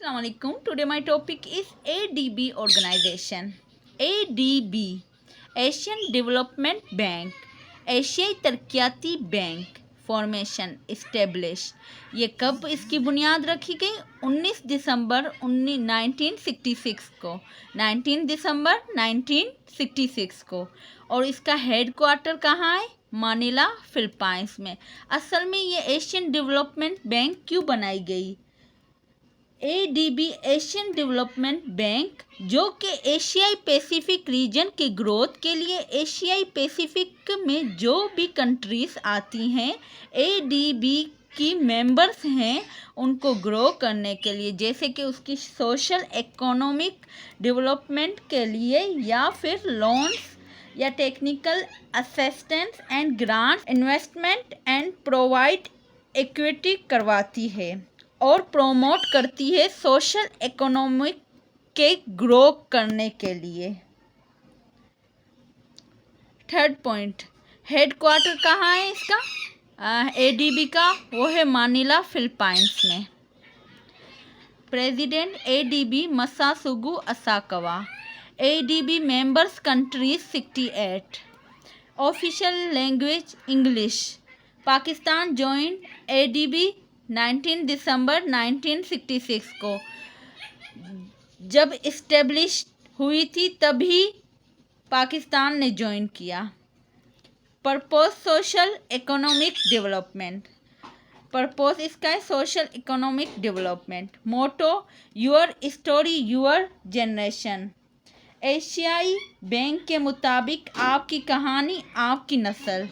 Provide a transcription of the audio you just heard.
Assalamualaikum. Today my topic is ADB organization. ADB Asian Development Bank, एशियाई तरक्याती bank formation establish. ये कब इसकी बुनियाद रखी गई? 19 दिसंबर 1966 को, 19 दिसंबर 1966 को। और इसका हेड क्वार्टर कहाँ है? मानिला, फिलीपींस में। असल में ये एशियन डेवलपमेंट बैंक क्यों बनाई गई? ADB एशियन डेवलपमेंट बैंक, जो कि एशियाई पैसिफिक रीजन के ग्रोथ के लिए एशियाई पैसिफिक में जो भी कंट्रीज आती हैं ADB की मेंबर्स हैं, उनको ग्रो करने के लिए, जैसे कि उसकी सोशल इकोनॉमिक डेवलपमेंट के लिए या फिर लोन्स या technical assistance and grant, investment and provide equity करवाती है और प्रोमोट करती है सोशल इकोनॉमिक के ग्रो करने के लिए। थर्ड पॉइंट, हेड क्वार्टर कहाँ है इसका? ADB का वो है मानिला, फिलीपींस में। President ADB Masatsugu Asakawa. ADB members countries 68। Official language English. Pakistan joined ADB 19 दिसंबर 1966 को। जब इस्टेब्लिश हुई थी तभी पाकिस्तान ने ज्वाइन किया। Purpose social economic development. Purpose इसका है social economic development. Motto your story your generation. एशियाई बैंक के मुताबिक आपकी कहानी आपकी नस्ल।